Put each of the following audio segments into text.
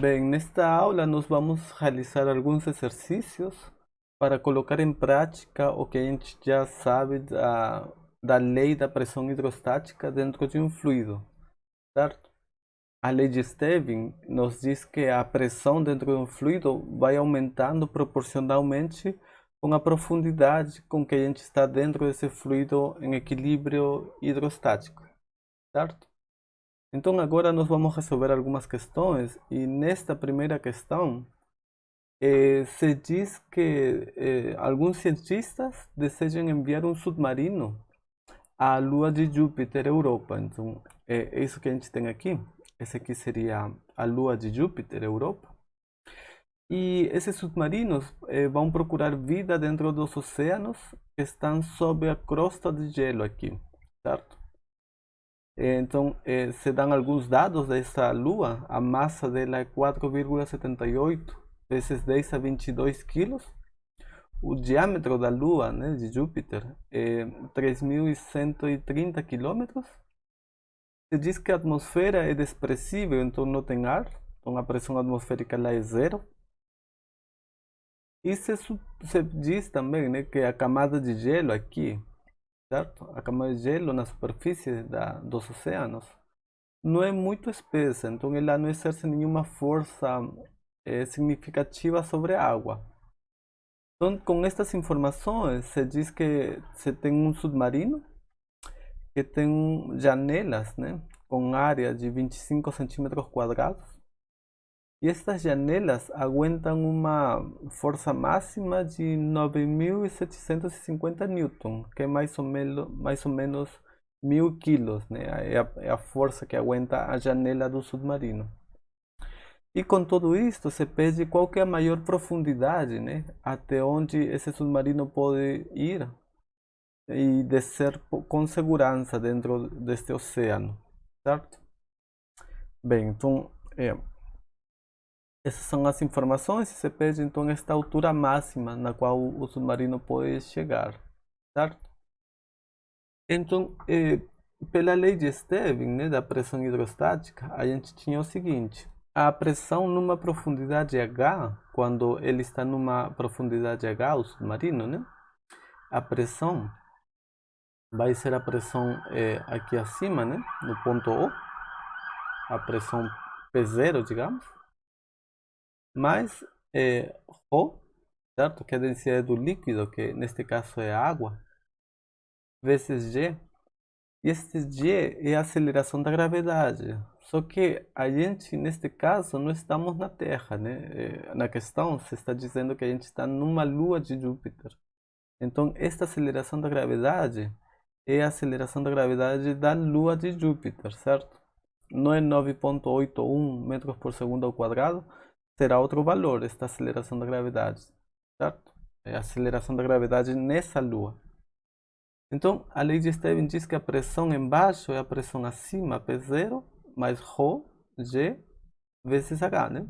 Bem, nesta aula nós vamos realizar alguns exercícios para colocar em prática o que a gente já sabe da lei da pressão hidrostática dentro de um fluido, certo? A lei de Stevin nos diz que a pressão dentro de um fluido vai aumentando proporcionalmente com a profundidade com que a gente está dentro desse fluido em equilíbrio hidrostático, certo? Então agora nós vamos resolver algumas questões e nesta primeira questão se diz que alguns cientistas desejam enviar um submarino à Lua de Júpiter, Europa. Então é isso que a gente tem aqui. Esse aqui seria a Lua de Júpiter, Europa. E esses submarinos vão procurar vida dentro dos oceanos que estão sob a crosta de gelo aqui, certo? Então, se dão alguns dados dessa lua. A massa dela é 4,78 vezes 10 a 22 quilos. O diâmetro da lua, né, de Júpiter, é 3.130 quilômetros. Se diz que a atmosfera é desprezível, então não tem ar. Então a pressão atmosférica lá é zero. E se diz também, né, que a camada de gelo aqui, certo? A camada de gelo na superfície dos oceanos não é muito espessa, então ela não exerce nenhuma força significativa sobre a água. Então, com estas informações, se diz que se tem um submarino que tem janelas, né, com área de 25 centímetros quadrados, e estas janelas aguentam uma força máxima de 9.750 newton, que é mais ou menos 1.000 quilos, né? É a força que aguenta a janela do submarino. E com tudo isto, se pede qual que é a maior profundidade, né? Até onde esse submarino pode ir e descer com segurança dentro deste oceano, certo? Bem, então essas são as informações e se pede então esta altura máxima na qual o submarino pode chegar, certo? Então, pela lei de Stevin, né, da pressão hidrostática, a gente tinha o seguinte: a pressão numa profundidade H, quando ele está numa profundidade H, o submarino, né, a pressão vai ser a pressão aqui acima, né, no ponto O, a pressão P0, digamos, mais Rho, certo? Que é a densidade do líquido, que neste caso é a água, vezes G. E este G é a aceleração da gravidade. Só que a gente, neste caso, não estamos na Terra, né? Na questão, se está dizendo que a gente está numa lua de Júpiter. Então, esta aceleração da gravidade é a aceleração da gravidade da lua de Júpiter, certo? Não é 9,81 metros por segundo ao quadrado, será outro valor, esta aceleração da gravidade, certo? É a aceleração da gravidade nessa lua. Então, a lei de Stevin diz que a pressão embaixo é a pressão acima, P0, mais Rho, G, vezes H, né?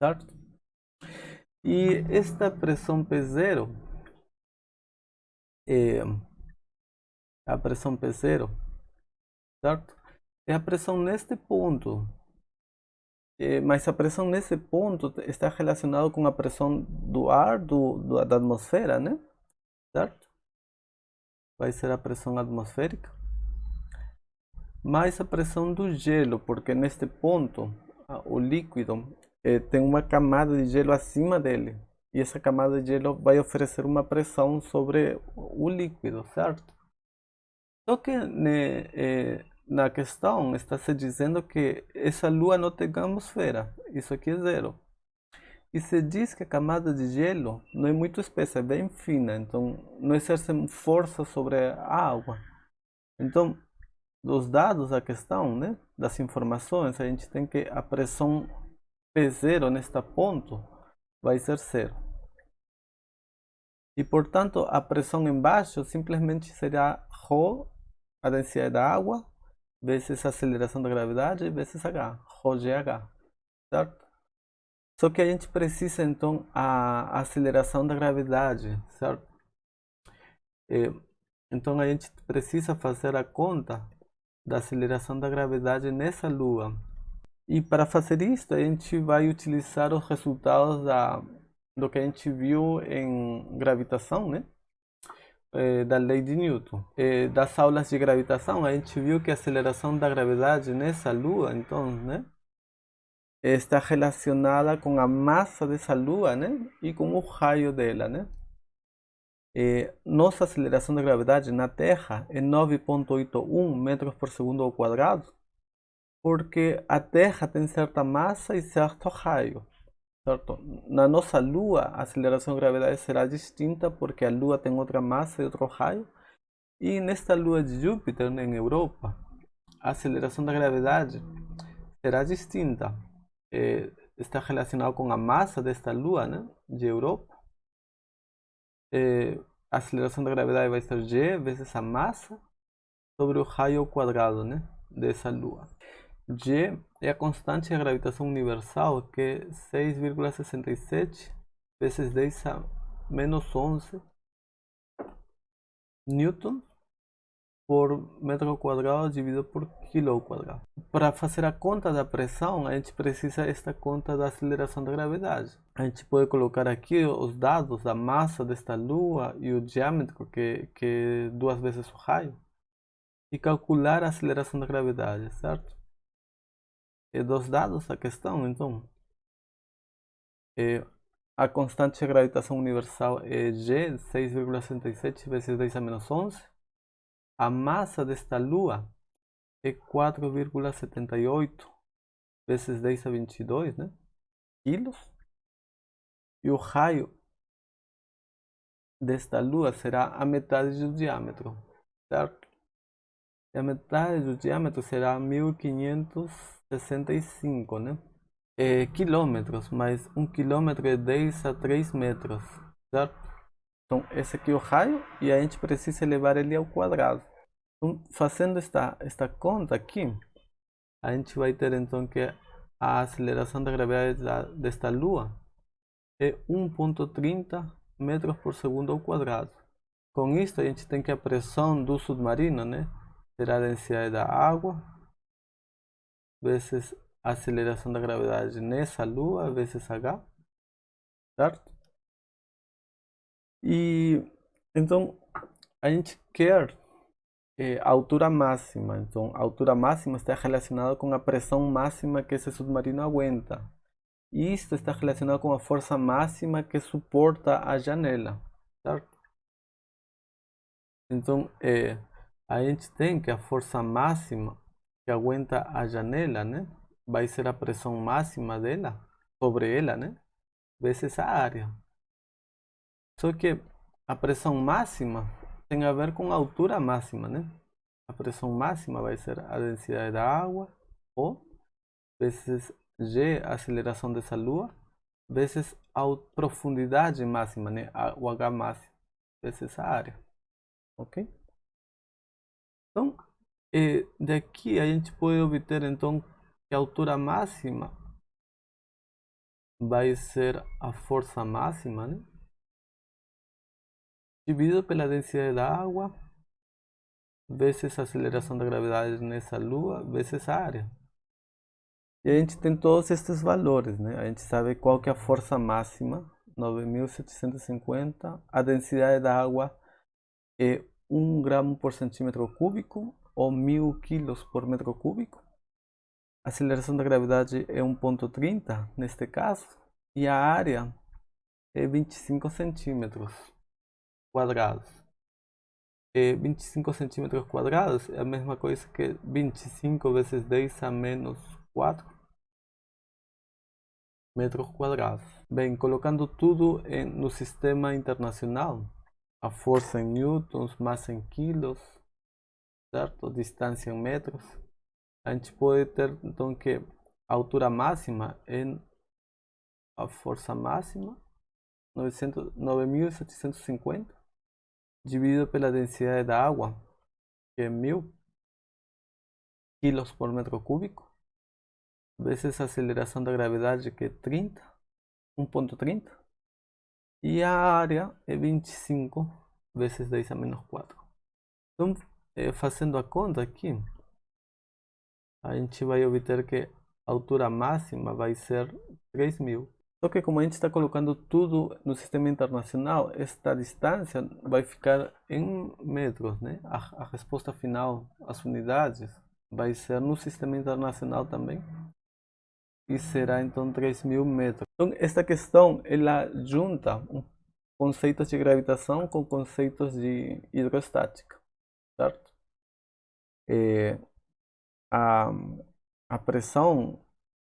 Certo? E esta pressão P0, a pressão P0, certo? É a pressão neste ponto. Mas a pressão nesse ponto está relacionada com a pressão do ar, da atmosfera, né? Certo? Vai ser a pressão atmosférica. Mais a pressão do gelo, porque neste ponto o líquido tem uma camada de gelo acima dele. E essa camada de gelo vai oferecer uma pressão sobre o líquido, certo? Só que né, na questão está se dizendo que essa lua não tem atmosfera. Isso aqui é zero. E se diz que a camada de gelo não é muito espessa, é bem fina, então não exerce força sobre a água. Então, dos dados da questão, né, das informações, a gente tem que a pressão P0 neste ponto vai ser zero. E, portanto, a pressão embaixo simplesmente será Rho, a densidade da água, vezes a aceleração da gravidade, vezes H, ρgh, certo? Só que a gente precisa, então, a aceleração da gravidade, certo? Então, a gente precisa fazer a conta da aceleração da gravidade nessa lua. E para fazer isso, a gente vai utilizar os resultados do que a gente viu em gravitação, né? Da lei de Newton. Das aulas de gravitação, a gente viu que a aceleração da gravidade nessa lua, então, né? Está relacionada com a massa dessa lua, né? E com o raio dela, né? Nossa aceleração da gravidade na Terra é 9,81 metros por segundo ao quadrado, porque a Terra tem certa massa e certo raio, certo? Na nossa Lua, a aceleração da gravidade será distinta, porque a Lua tem outra massa e outro raio. E nesta Lua de Júpiter, né, em Europa, a aceleração da gravidade será distinta. Está relacionado com a massa desta Lua, né, de Europa. A aceleração da gravidade vai ser G vezes a massa sobre o raio ao quadrado, né, dessa Lua. G é a constante de gravitação universal, que é 6,67 vezes 10 a menos 11 newton por metro quadrado dividido por quilo ao quadrado. Para fazer a conta da pressão, a gente precisa esta conta da aceleração da gravidade. A gente pode colocar aqui os dados da massa desta Lua e o diâmetro, que é 2 vezes o raio, e calcular a aceleração da gravidade, certo? Dos dados da questão, então, a constante de gravitação universal é G, 6,67 vezes 10 a menos 11. A massa desta Lua é 4,78 vezes 10 a 22, né? Quilos. E o raio desta Lua será a metade do diâmetro, certo? E a metade do diâmetro será 1565, né? Quilômetros, mas 1 quilômetro é 10 a 3 metros, certo? Então, esse aqui é o raio e a gente precisa elevar ele ao quadrado. Então, fazendo esta conta aqui, a gente vai ter então que a aceleração da gravidade desta Lua é 1,30 metros por segundo ao quadrado. Com isso, a gente tem que a pressão do submarino, né, será a densidade da água vezes a aceleração da gravidade nessa Lua vezes H, certo? E então a gente quer a altura máxima. Então a altura máxima está relacionada com a pressão máxima que esse submarino aguenta. E isto está relacionado com a força máxima que suporta a janela, certo? Então a gente tem que a força máxima que aguenta a janela, né, vai ser a pressão máxima dela sobre ela, né, vezes a área. Só que a pressão máxima tem a ver com a altura máxima, né? A pressão máxima vai ser a densidade da água, ou vezes G, a aceleração dessa Lua, vezes a profundidade máxima, né? O H máximo, vezes a área. Ok? Então, daqui a gente pode obter então que a altura máxima vai ser a força máxima, né, dividido pela densidade da água vezes a aceleração da gravidade nessa Lua vezes a área. E a gente tem todos estes valores, né? A gente sabe qual que é a força máxima, 9.750. A densidade da água é 1 gramo por centímetro cúbico ou 1000 quilos por metro cúbico. A aceleração da gravidade é 1,30 neste caso. E a área é 25 centímetros quadrados. 25 centímetros quadrados é a mesma coisa que 25 vezes 10 a menos 4 metros quadrados. Bem, colocando tudo no sistema internacional, a força em newtons, massa em quilos, certo? Distância em metros, a gente pode ter então que a altura máxima é a força máxima, 9.750, dividido pela densidade da água, que é 1000 quilos por metro cúbico, vezes a aceleração da gravidade, que é 1,30, e a área é 25 vezes 10 a menos 4. Então, fazendo a conta aqui, a gente vai obter que a altura máxima vai ser 3.000. Só que como a gente está colocando tudo no sistema internacional, esta distância vai ficar em metros, né? A resposta final, as unidades, vai ser no sistema internacional também. E será então 3.000 metros. Então, esta questão, ela junta conceitos de gravitação com conceitos de hidrostática, certo? A, a pressão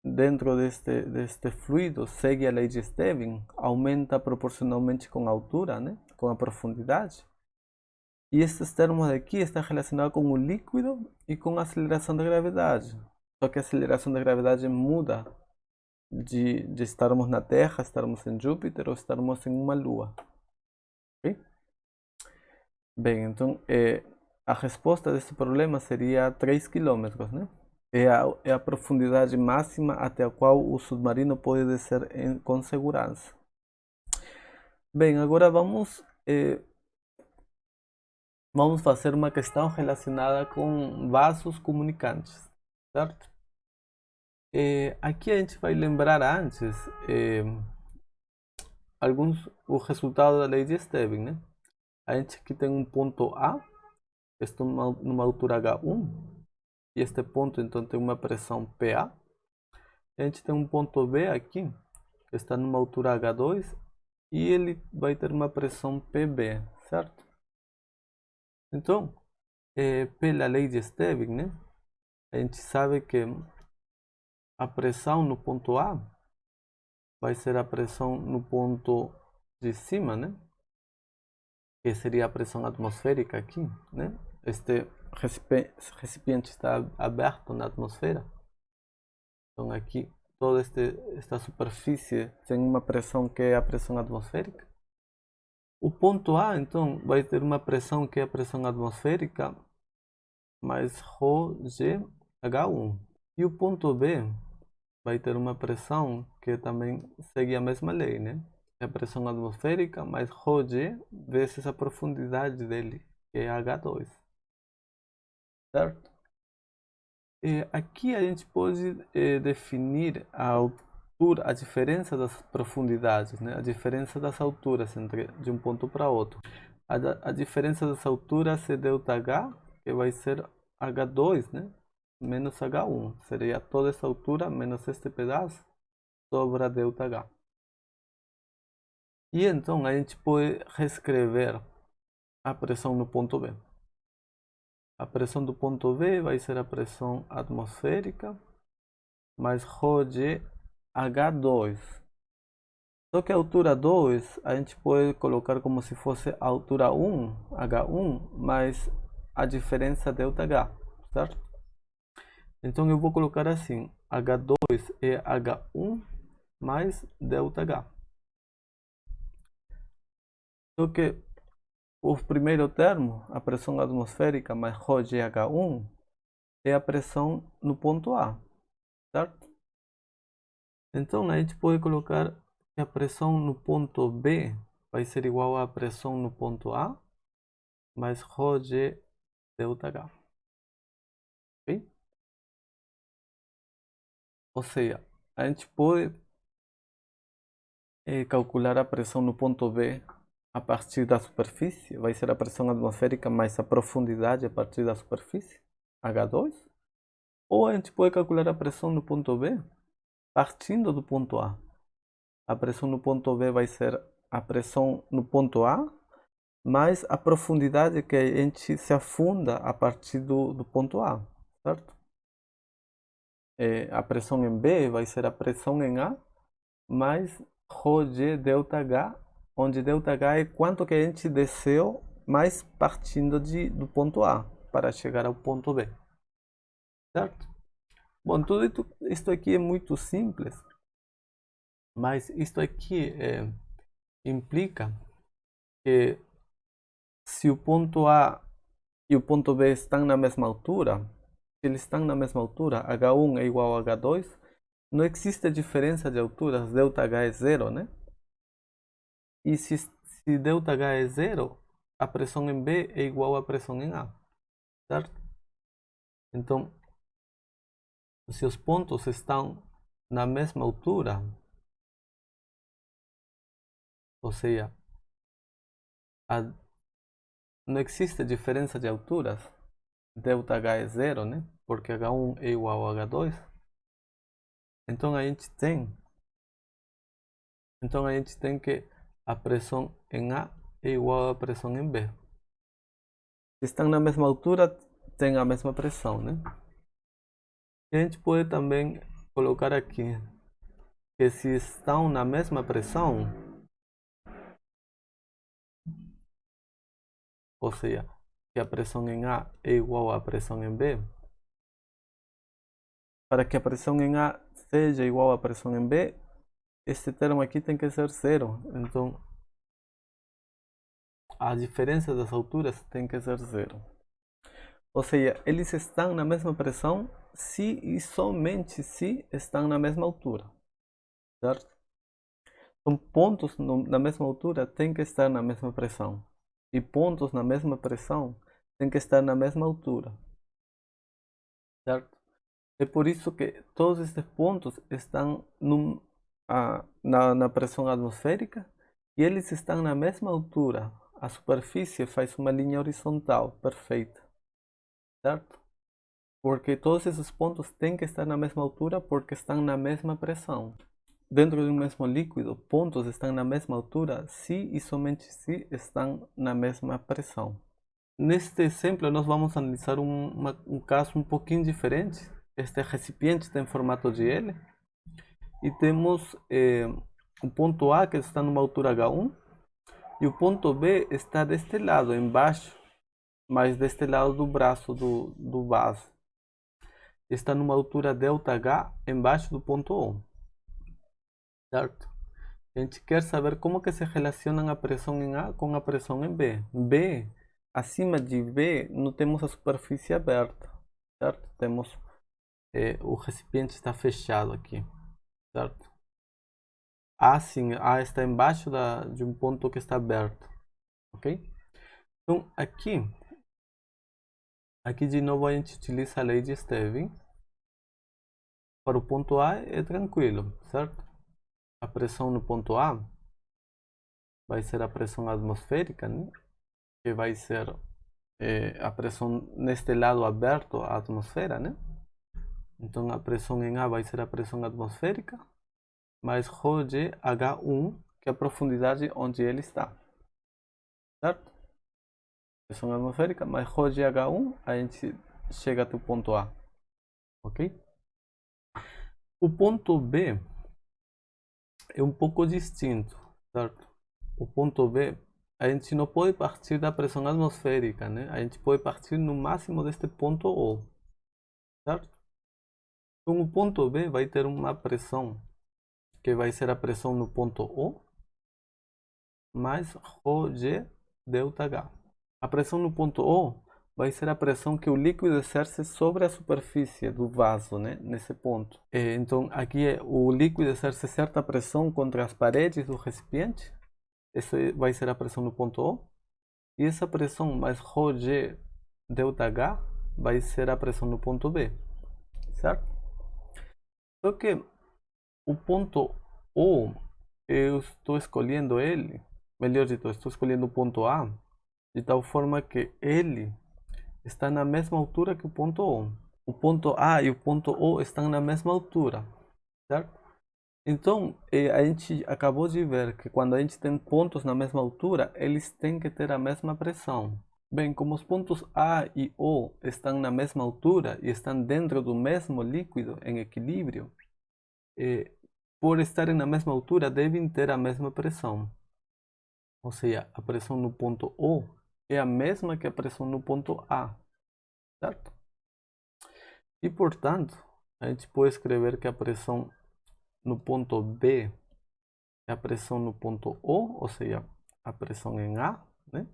dentro deste fluido segue a lei de Stevin, aumenta proporcionalmente com a altura, né? Com a profundidade. E estes termos aqui estão relacionados com o líquido e com a aceleração da gravidade. Só que a aceleração da gravidade muda de estarmos na Terra, estarmos em Júpiter ou estarmos em uma Lua. Okay? Bem, então a resposta desse problema seria 3 km, né? É a profundidade máxima até a qual o submarino pode descer com segurança. Bem, agora vamos fazer uma questão relacionada com vasos comunicantes, certo? Aqui a gente vai lembrar antes o resultado da lei de Stevin, né? A gente aqui tem um ponto A, está numa altura H1, e este ponto então tem uma pressão PA. A gente tem um ponto B aqui, que está numa altura H2, e ele vai ter uma pressão PB, certo? Então, pela lei de Stevin, né, a gente sabe que a pressão no ponto A vai ser a pressão no ponto de cima, né? Que seria a pressão atmosférica aqui, né? Este recipiente está aberto na atmosfera. Então aqui toda esta superfície tem uma pressão que é a pressão atmosférica. O ponto A então vai ter uma pressão que é a pressão atmosférica mais ρgH1. E o ponto B vai ter uma pressão que também segue a mesma lei, né? É a pressão atmosférica mais ρg vezes a profundidade dele, que é H2. Certo? Aqui a gente pode definir a altura, a diferença das profundidades, né? A diferença das alturas de um ponto para outro. A diferença das alturas é ΔH, que vai ser H2, né? Menos H1. Seria toda essa altura menos este pedaço sobre a ΔH. E então a gente pode reescrever a pressão no ponto B. A pressão do ponto B vai ser a pressão atmosférica mais ρg H2. Só que a altura 2 a gente pode colocar como se fosse a altura 1, H1, mais a diferença ΔH, certo? Então eu vou colocar assim, H2 é H1 mais ΔH. Só que o primeiro termo, a pressão atmosférica mais ρgH1, é a pressão no ponto A, certo? Então a gente pode colocar que a pressão no ponto B vai ser igual à pressão no ponto A mais ρg ΔH. Ok? Ou seja, a gente pode calcular a pressão no ponto B a partir da superfície, vai ser a pressão atmosférica mais a profundidade a partir da superfície, H2. Ou a gente pode calcular a pressão no ponto B partindo do ponto A. A pressão no ponto B vai ser a pressão no ponto A mais a profundidade que a gente se afunda a partir do ponto A, certo? A pressão em B vai ser a pressão em A mais ρg ΔH, onde ΔH é quanto que a gente desceu, mais partindo do ponto A para chegar ao ponto B, certo? Bom, tudo isto aqui é muito simples, mas isto aqui implica que se o ponto A e o ponto B estão na mesma altura, se eles estão na mesma altura, H1 é igual a H2, não existe diferença de alturas, ΔH é zero, né? E se ΔH é zero, a pressão em B é igual à pressão em A, certo? Então, se os pontos estão na mesma altura, ou seja, não existe diferença de alturas, ΔH é zero, né? Porque H1 é igual a H2. Então a gente tem que a pressão em A é igual à pressão em B. Se estão na mesma altura, tem a mesma pressão, né? E a gente pode também colocar aqui que se estão na mesma pressão, ou seja, que a pressão em A é igual à pressão em B, para que a pressão em A seja igual à pressão em B, este termo aqui tem que ser zero. Então, a diferença das alturas tem que ser zero. Ou seja, eles estão na mesma pressão se e somente se estão na mesma altura, certo? Então, pontos na mesma altura têm que estar na mesma pressão. E pontos na mesma pressão têm que estar na mesma altura, certo? É por isso que todos estes pontos estão na pressão atmosférica e eles estão na mesma altura. A superfície faz uma linha horizontal perfeita, certo? Porque todos esses pontos têm que estar na mesma altura porque estão na mesma pressão. Dentro de um mesmo líquido, pontos estão na mesma altura se e somente se estão na mesma pressão. Neste exemplo, nós vamos analisar um caso um pouquinho diferente. Este recipiente tem formato de L e temos o ponto A que está numa altura H1 e o ponto B está deste lado, embaixo, mas deste lado do braço do vaso. Está numa altura ΔH embaixo do ponto O, certo? A gente quer saber como que se relacionam a pressão em A com a pressão em B. Acima de B não temos a superfície aberta, certo? Temos o recipiente está fechado aqui, certo? A sim, A está embaixo de um ponto que está aberto, ok? Então aqui de novo a gente utiliza a lei de Stevin. Para o ponto A é tranquilo, certo? A pressão no ponto A vai ser a pressão atmosférica, né? Que vai ser a pressão neste lado aberto à atmosfera, né? Então a pressão em A vai ser a pressão atmosférica mais ρg H1, que é a profundidade onde ele está, certo? Pressão atmosférica mais ρg H1, a gente chega até o ponto A, ok? O ponto B é um pouco distinto, certo? O ponto B, a gente não pode partir da pressão atmosférica, né? A gente pode partir no máximo deste ponto O, certo? Então o ponto B vai ter uma pressão que vai ser a pressão no ponto O mais ρg ΔH. A pressão no ponto O vai ser a pressão que o líquido exerce sobre a superfície do vaso, né? Nesse ponto. Então aqui o líquido exerce certa pressão contra as paredes do recipiente. Essa vai ser a pressão no ponto O. E essa pressão mais ρg ΔH vai ser a pressão no ponto B, certo? Só que o ponto O, eu estou escolhendo ele, melhor dito, estou escolhendo o ponto A, de tal forma que ele está na mesma altura que o ponto O. O ponto A e o ponto O estão na mesma altura, certo? Então, a gente acabou de ver que quando a gente tem pontos na mesma altura, eles têm que ter a mesma pressão. Bem, como os pontos A e O estão na mesma altura e estão dentro do mesmo líquido em equilíbrio, por estarem na mesma altura, devem ter a mesma pressão. Ou seja, a pressão no ponto O é a mesma que a pressão no ponto A, certo? E, portanto, a gente pode escrever que a pressão no ponto B é a pressão no ponto O, ou seja, a pressão em A, né?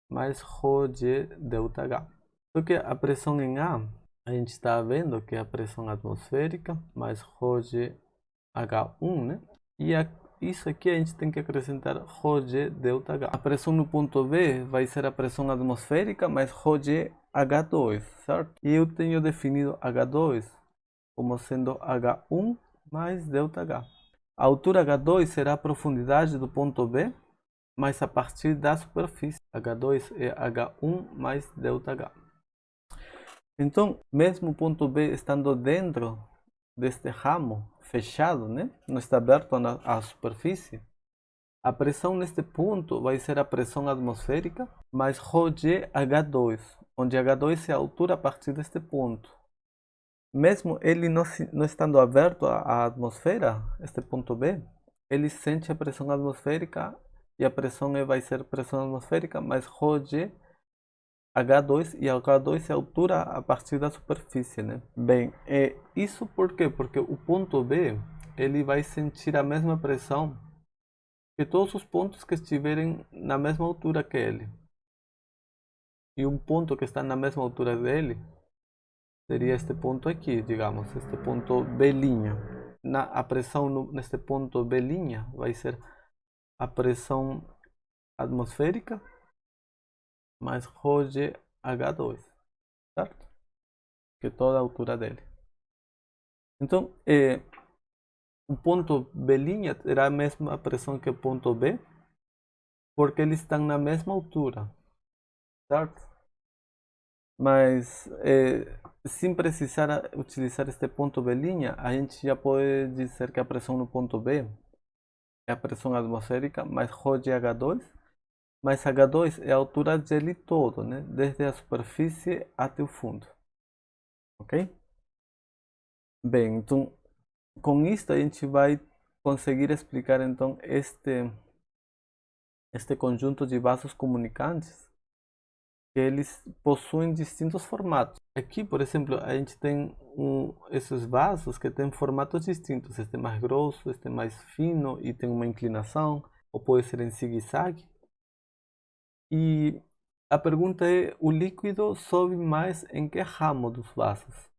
Mais ρg ΔH. Só que a pressão em A, a gente está vendo que é a pressão atmosférica mais ρg H1, né? E isso aqui a gente tem que acrescentar ρg ΔH. A pressão no ponto B vai ser a pressão atmosférica mais ρg H2, certo? E eu tenho definido H2 como sendo H1 mais ΔH. A altura H2 será a profundidade do ponto B, mas a partir da superfície. H2 é H1 mais ΔH. Então, mesmo o ponto B estando dentro deste ramo fechado, né? Não está aberto à superfície, a pressão neste ponto vai ser a pressão atmosférica mais ρg H2, onde H2 é a altura a partir deste ponto. Mesmo ele não estando aberto à atmosfera, este ponto B, ele sente a pressão atmosférica e a pressão vai ser pressão atmosférica mais ρg H2, e H2 é a altura a partir da superfície, né? Bem, isso por quê? Porque o ponto B ele vai sentir a mesma pressão que todos os pontos que estiverem na mesma altura que ele. E um ponto que está na mesma altura dele seria este ponto aqui, digamos, este ponto B'. A pressão neste ponto B' vai ser a pressão atmosférica mais ρg H2, certo? Que é toda a altura dele. Então, o ponto B' terá a mesma pressão que o ponto B, porque eles estão na mesma altura, certo? Mas sem precisar utilizar este ponto B', a gente já pode dizer que a pressão no ponto B é a pressão atmosférica mais ρg H2, mas H2 é a altura dele todo, né? Desde a superfície até o fundo. Ok? Bem, então com isto a gente vai conseguir explicar então este conjunto de vasos comunicantes, que eles possuem distintos formatos. Aqui, por exemplo, a gente tem esses vasos que têm formatos distintos. Este é mais grosso, este é mais fino e tem uma inclinação, ou pode ser em zigue-zague. E a pergunta é, o líquido sobe mais em que ramo dos vasos?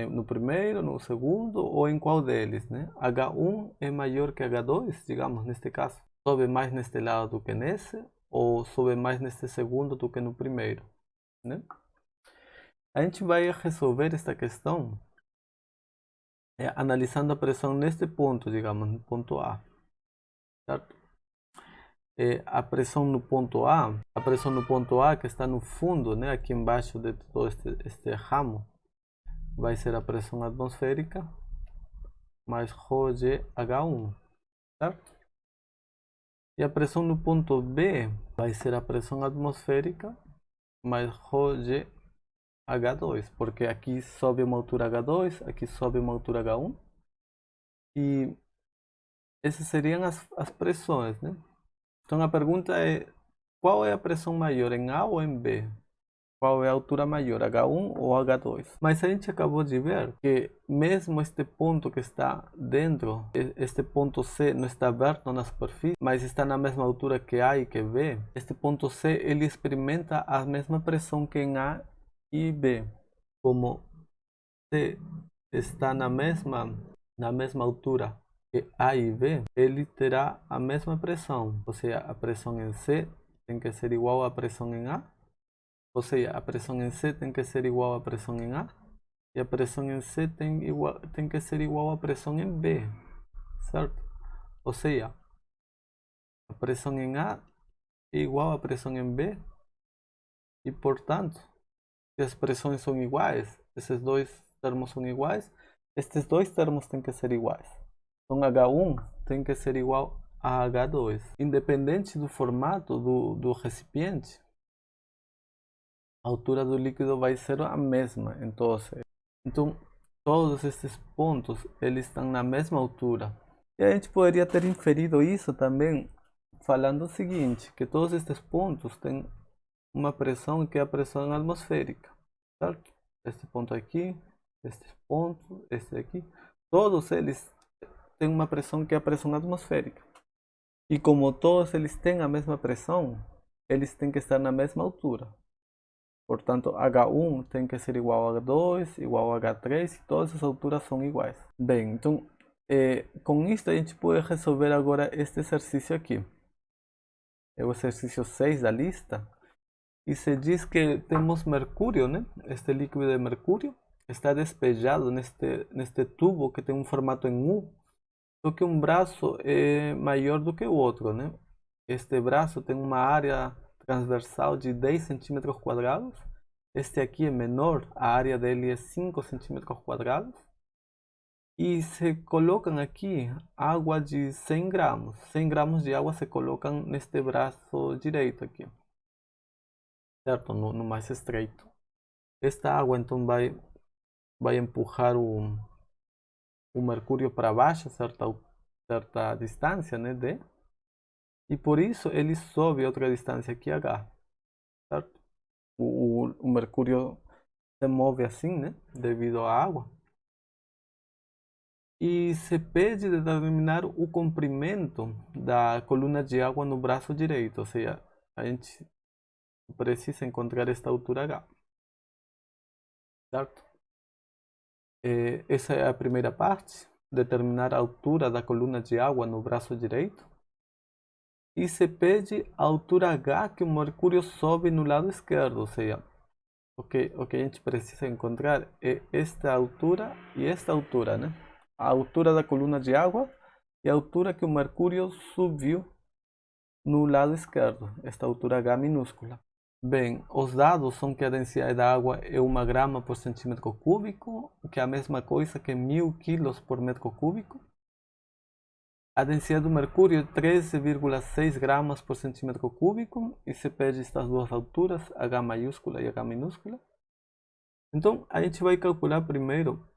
No primeiro, no segundo ou em qual deles, né? H1 é maior que H2, digamos, neste caso. Sobe mais neste lado do que nesse, ou sobe mais neste segundo do que no primeiro, né? A gente vai resolver esta questão analisando a pressão neste ponto, digamos, no ponto A, certo? A pressão no ponto A, que está no fundo, né, aqui embaixo de todo este ramo, vai ser a pressão atmosférica mais ρg H1, certo? E a pressão no ponto B vai ser a pressão atmosférica mais ρg H2, porque aqui sobe uma altura H2, aqui sobe uma altura H1, e essas seriam as pressões, né? Então a pergunta é, qual é a pressão maior, em A ou em B? Qual é a altura maior, H1 ou H2? Mas a gente acabou de ver que mesmo este ponto que está dentro, este ponto C não está aberto na superfície, mas está na mesma altura que A e que B, este ponto C ele experimenta a mesma pressão que em A e B. Como C está na mesma altura que A e B, ele terá a mesma pressão, ou seja, a pressão em C tem que ser igual à pressão em A, ou seja, a pressão em C tem que ser igual à pressão em A, e a pressão em C tem que ser igual à pressão em B, certo? Ou seja, a pressão em A é igual à pressão em B, e portanto, se as pressões são iguais, esses dois termos são iguais, estes dois termos têm que ser iguais. Então H1 tem que ser igual a H2. Independente do formato do recipiente, a altura do líquido vai ser a mesma. Então todos estes pontos eles estão na mesma altura. E a gente poderia ter inferido isso também falando o seguinte, que todos estes pontos têm uma pressão que é a pressão atmosférica, certo? Este ponto aqui, este ponto, este aqui, todos eles têm uma pressão que é a pressão atmosférica. E como todos eles têm a mesma pressão, eles têm que estar na mesma altura. Portanto, H1 tem que ser igual a H2, igual a H3, e todas as alturas são iguais. Bem, então, com isso a gente pode resolver agora este exercício aqui. É o exercício 6 da lista. E se diz que temos mercúrio, né? Este líquido de mercúrio. está despejado neste tubo que tem um formato em U, só que um braço é maior do que o outro, né? Este braço tem uma área transversal de 10 centímetros quadrados. Este aqui é menor, a área dele é 5 centímetros quadrados. E se colocam aqui água de 100 gramas. 100 gramas de água se colocam neste braço direito aqui, certo? No mais estreito. Esta água então vai empurrar o mercúrio para baixo, certa distância, né, D. E por isso ele sobe outra distância aqui, H, certo? O mercúrio se move assim, né, devido à água. E se pede determinar o comprimento da coluna de água no braço direito, ou seja, a gente precisa encontrar esta altura H, certo? Essa é a primeira parte, determinar a altura da coluna de água no braço direito. E se pede a altura H que o mercúrio sobe no lado esquerdo, ou seja, o que a gente precisa encontrar é esta altura e esta altura, né? A altura da coluna de água e a altura que o mercúrio subiu no lado esquerdo, esta altura H minúscula. Bem, os dados são que a densidade da água é 1 grama por centímetro cúbico, que é a mesma coisa que 1000 quilos por metro cúbico. A densidade do mercúrio é 13,6 gramas por centímetro cúbico e se pede estas duas alturas, H maiúscula e H minúscula. Então, a gente vai calcular primeiro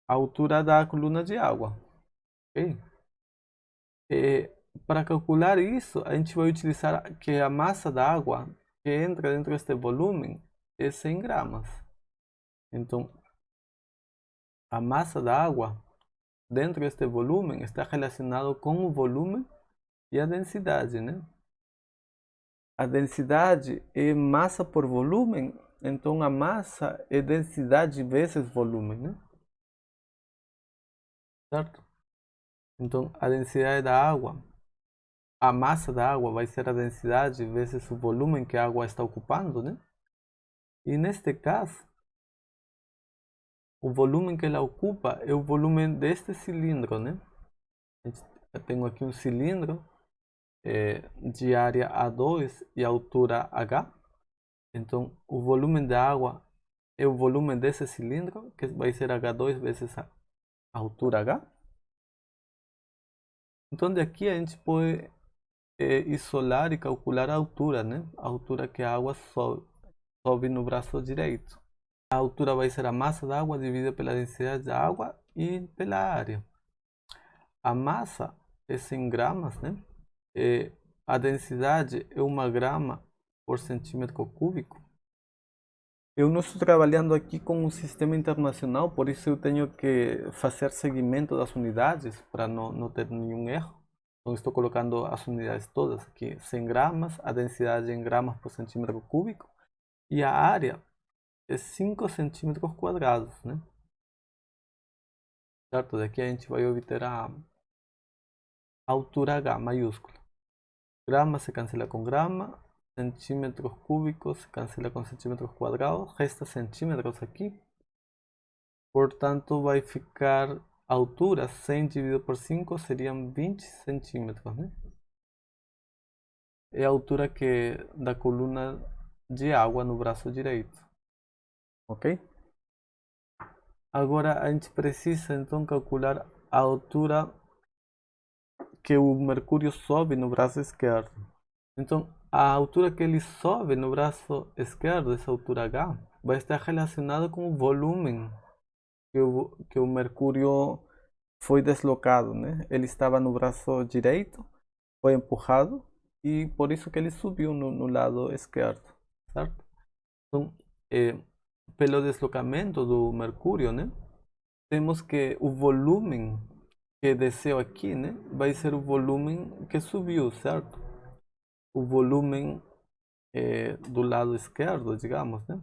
a altura da coluna de água. Okay? Para calcular isso, a gente vai utilizar que a massa da água que entra dentro deste volume é 100 gramas. Então, a massa da água dentro deste volume está relacionado com o volume e a densidade, né? A densidade é massa por volume, então a massa é densidade vezes volume, né? Certo? Então, a densidade da água, a massa da água vai ser a densidade vezes o volume que a água está ocupando, né? E neste caso, o volume que ela ocupa é o volume deste cilindro, né? Eu tenho aqui um cilindro de área A2 e altura H. Então, o volume da água é o volume desse cilindro, que vai ser H2 vezes a altura H. Então, daqui a gente pode isolar e calcular a altura, né? A altura que a água sobe no braço direito. A altura vai ser a massa da água dividida pela densidade da água e pela área. A massa é 100 gramas, né? A densidade é 1 grama por centímetro cúbico. Eu não estou trabalhando aqui com um sistema internacional, por isso eu tenho que fazer seguimento das unidades para não ter nenhum erro. Então estou colocando as unidades todas aqui, 100 gramas, a densidade em gramas por centímetro cúbico e a área é 5 centímetros quadrados, né? Certo? Daqui a gente vai obter a altura H maiúscula. Grama se cancela com grama, centímetros cúbicos se cancela com centímetros quadrados, resta centímetros aqui. Portanto, vai ficar a altura 100 dividido por 5 seriam 20 centímetros, né? É a altura da coluna de água no braço direito. Ok? Agora a gente precisa então calcular a altura que o mercúrio sobe no braço esquerdo. Então, a altura que ele sobe no braço esquerdo, essa altura H, vai estar relacionada com o volume que o mercúrio foi deslocado, né? Ele estava no braço direito, foi empurrado e por isso que ele subiu no lado esquerdo, certo? Então, pelo deslocamento do mercúrio, né? Temos que o volume que desceu aqui, né? Vai ser o volume que subiu, certo? O volume do lado esquerdo, digamos, né?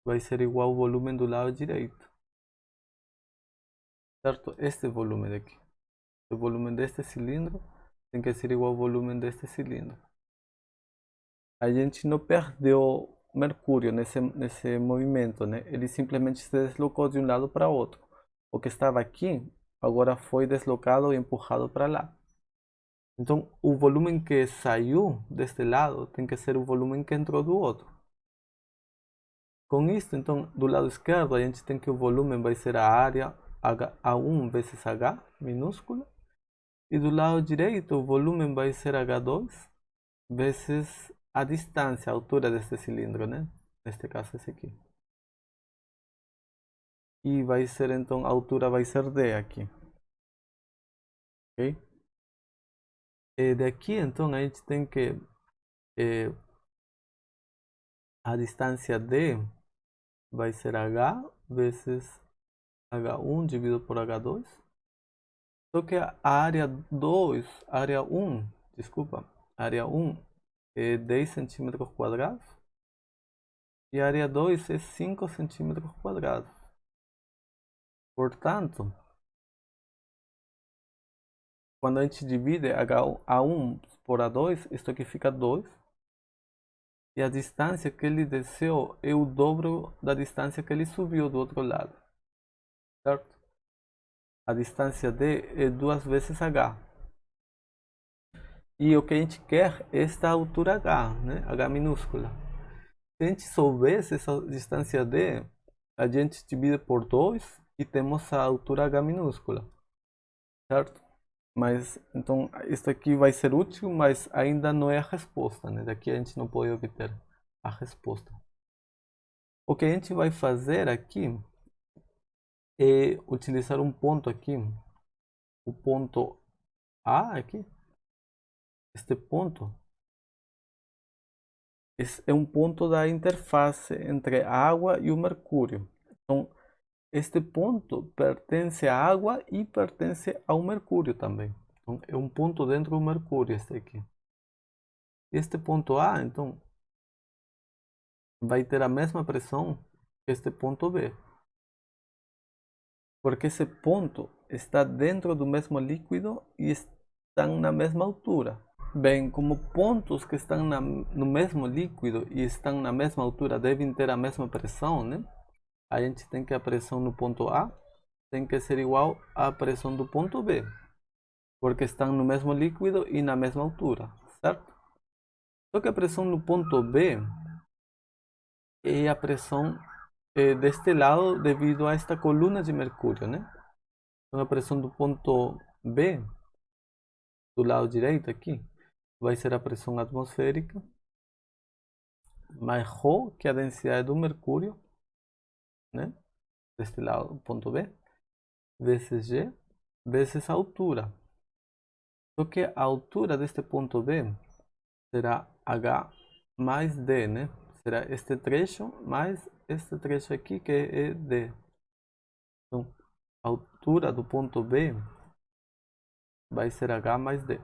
Vai ser igual ao volume do lado direito, certo? Este volume daqui, o volume deste cilindro tem que ser igual ao volume deste cilindro. A gente não perdeu mercúrio nesse movimento, né? Ele simplesmente se deslocou de um lado para outro. O que estava aqui agora foi deslocado e empurrado para lá. Então, o volume que saiu deste lado tem que ser o volume que entrou do outro. Com isso, então, do lado esquerdo, a gente tem que o volume vai ser a área A1 vezes H minúsculo. E do lado direito, o volume vai ser H2 vezes a distância, a altura deste cilindro, né? Neste caso, esse aqui. E vai ser, então, a altura vai ser D aqui. Ok? E daqui, então, a gente tem que a distância D vai ser H vezes H1 dividido por H2. Só que a área 2, área 1, desculpa, área 1 é 10 centímetros quadrados e a área 2 é 5 centímetros quadrados. Portanto, quando a gente divide A1 por A2, isto aqui fica 2. E a distância que ele desceu é o dobro da distância que ele subiu do outro lado. Certo? A distância D é 2 vezes H. E o que a gente quer é esta altura H, né? H minúscula. Se a gente soubesse essa distância D, a gente divide por 2 e temos a altura H minúscula. Certo? Mas, então, isso aqui vai ser útil, mas ainda não é a resposta, né? Daqui a gente não pode obter a resposta. O que a gente vai fazer aqui é utilizar um ponto aqui, o ponto A aqui. Este ponto é um ponto da interface entre a água e o mercúrio. Então, este ponto pertence à água e pertence ao mercúrio também. Então, é um ponto dentro do mercúrio este aqui. Este ponto A, então, vai ter a mesma pressão que este ponto B. Porque esse ponto está dentro do mesmo líquido e estão na mesma altura. Bem, como pontos que estão no mesmo líquido e estão na mesma altura devem ter a mesma pressão, né? A gente tem que a pressão no ponto A tem que ser igual à pressão do ponto B, porque estão no mesmo líquido e na mesma altura, certo? Só que a pressão no ponto B é a pressão deste lado devido a esta coluna de mercúrio, né? Então a pressão do ponto B, do lado direito aqui, vai ser a pressão atmosférica mais ρ, que é a densidade do mercúrio, né? Deste lado, ponto B, vezes G, vezes a altura. Só que a altura deste ponto B será H mais D, né? Será este trecho mais este trecho aqui, que é D. Então, a altura do ponto B vai ser H mais D.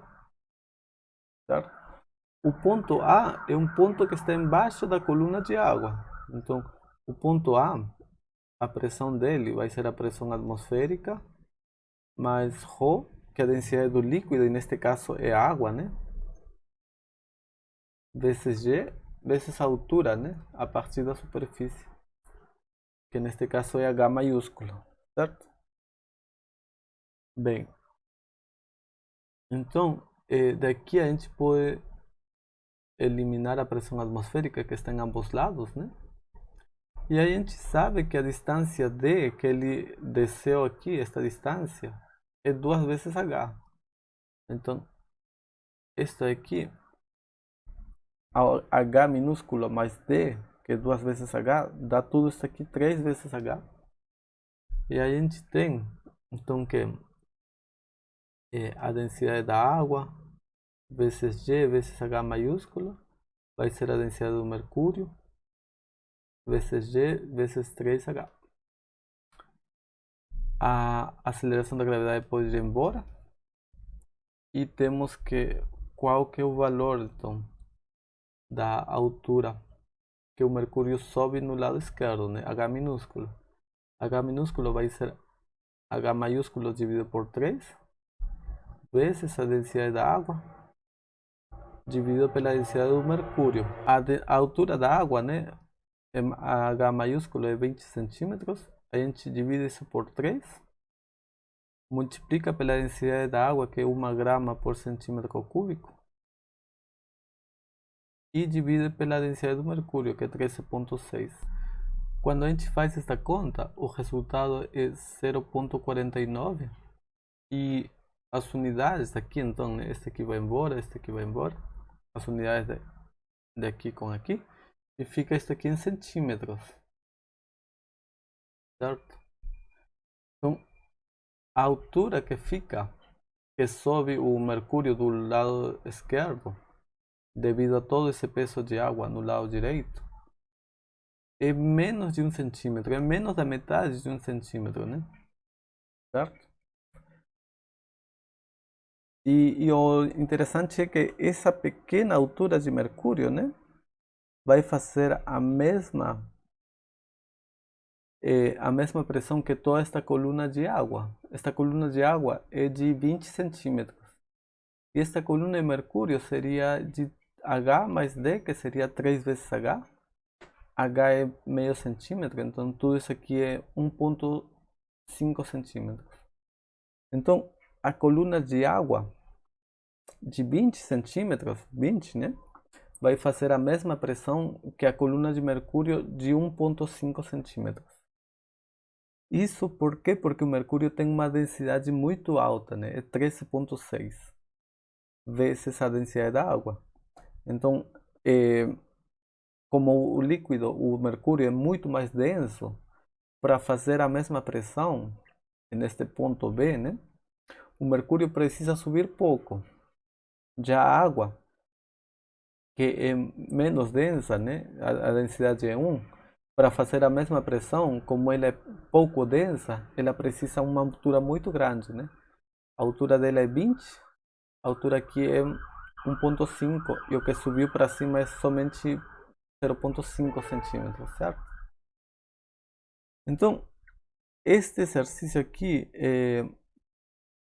Certo? O ponto A é um ponto que está embaixo da coluna de água. Então, o ponto a pressão dele vai ser a pressão atmosférica mais ρ, que é a densidade do líquido, e neste caso é água, né? Vezes G, vezes a altura, né? A partir da superfície, que neste caso é H maiúsculo, certo? Bem, então, daqui a gente pode eliminar a pressão atmosférica que está em ambos lados, né? E a gente sabe que a distância D que ele desceu aqui, esta distância, é 2 vezes H. Então, isto aqui, H minúsculo mais D, que é 2 vezes H, dá tudo isso aqui 3 vezes H. E a gente tem, então, que a densidade da água vezes G vezes H maiúsculo vai ser a densidade do mercúrio vezes G vezes 3H. A aceleração da gravidade pode ir embora. E temos que qual que é o valor, então, da altura que o mercúrio sobe no lado esquerdo, né? H minúsculo. H minúsculo vai ser H maiúsculo dividido por 3 vezes a densidade da água dividido pela densidade do mercúrio. A altura da água, né? H maiúsculo é 20 centímetros, a gente divide isso por 3, multiplica pela densidade da água, que é 1 grama por centímetro cúbico, e divide pela densidade do mercúrio, que é 13,6. Quando a gente faz esta conta, o resultado é 0,49 e as unidades aqui, então, este aqui vai embora, este aqui vai embora, as unidades de aqui com aqui, e fica isso aqui em centímetros, certo? Então, a altura que fica, que sobe o mercúrio do lado esquerdo, devido a todo esse peso de água no lado direito, é menos de 1 centímetro, é menos da metade de 1 centímetro, né? Certo? E o interessante é que essa pequena altura de mercúrio, né, vai fazer a mesma pressão que toda esta coluna de água. Esta coluna de água é de 20 centímetros. E esta coluna de mercúrio seria de H mais D, que seria 3 vezes H. H é meio centímetro, então tudo isso aqui é 1,5 centímetros. Então, a coluna de água de 20 centímetros, 20, né, vai fazer a mesma pressão que a coluna de mercúrio de 1,5 centímetros. Isso por quê? Porque o mercúrio tem uma densidade muito alta, né? É 13,6 vezes a densidade da água. Então, como o líquido, o mercúrio é muito mais denso, para fazer a mesma pressão, neste ponto B, né? O mercúrio precisa subir pouco. Já a água, que é menos densa, né? A densidade é 1, para fazer a mesma pressão, como ela é pouco densa, ela precisa uma altura muito grande, né? A altura dela é 20, a altura aqui é 1,5 e o que subiu para cima é somente 0,5 centímetros, certo? Então, este exercício aqui,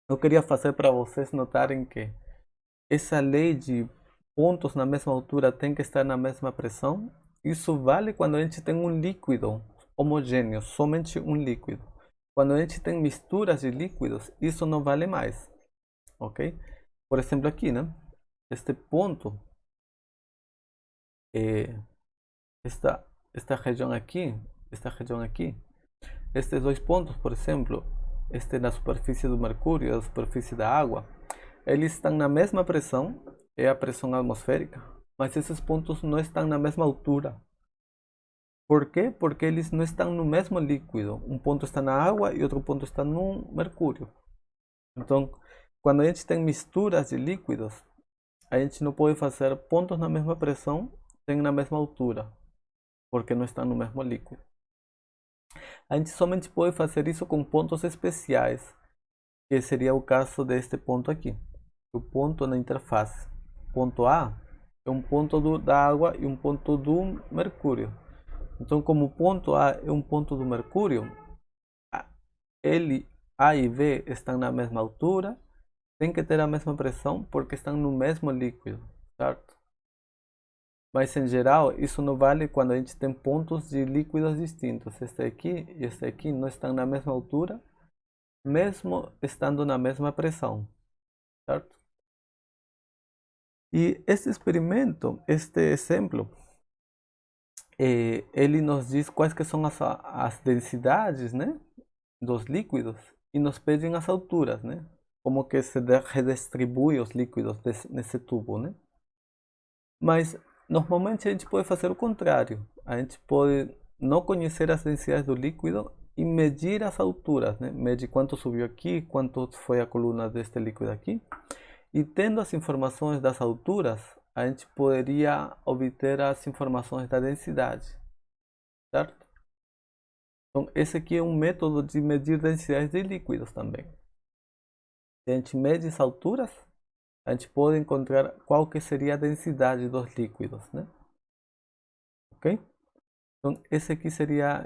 eu queria fazer para vocês notarem que essa lei de pontos na mesma altura tem que estar na mesma pressão. Isso vale quando a gente tem um líquido homogêneo, somente um líquido. Quando a gente tem misturas de líquidos, isso não vale mais, ok? Por exemplo, aqui, né? Este ponto, esta região aqui, estes dois pontos, por exemplo, este na superfície do mercúrio e a superfície da água, eles estão na mesma pressão, é a pressão atmosférica, mas esses pontos não estão na mesma altura. Por quê? Porque eles não estão no mesmo líquido. Um ponto está na água e outro ponto está no mercúrio. Então, quando a gente tem misturas de líquidos, a gente não pode fazer pontos na mesma pressão, nem na mesma altura, porque não estão no mesmo líquido. A gente somente pode fazer isso com pontos especiais, que seria o caso deste ponto aqui, o ponto na interface. Ponto A é um ponto da água e um ponto do mercúrio. Então, como o ponto A é um ponto do mercúrio, A e B estão na mesma altura, tem que ter a mesma pressão porque estão no mesmo líquido, certo? Mas em geral, isso não vale quando a gente tem pontos de líquidos distintos. Este aqui e este aqui não estão na mesma altura, mesmo estando na mesma pressão, certo? E este experimento, este exemplo, ele nos diz quais que são as densidades, né, dos líquidos e nos pedem as alturas, né? Como que se redistribui os líquidos nesse tubo, né? Mas normalmente a gente pode fazer o contrário. A gente pode não conhecer as densidades do líquido e medir as alturas, né? Medir quanto subiu aqui, quanto foi a coluna deste líquido aqui. E tendo as informações das alturas, a gente poderia obter as informações da densidade, certo? Então, esse aqui é um método de medir densidades de líquidos também. Se a gente mede as alturas, a gente pode encontrar qual que seria a densidade dos líquidos, né? Ok? Então, esse aqui seria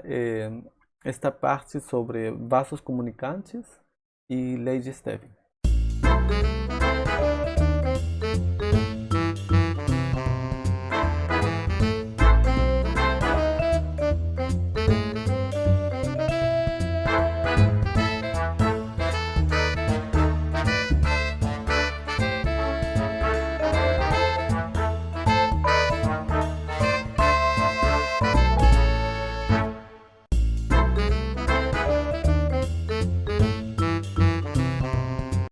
esta parte sobre vasos comunicantes e lei de Stevin.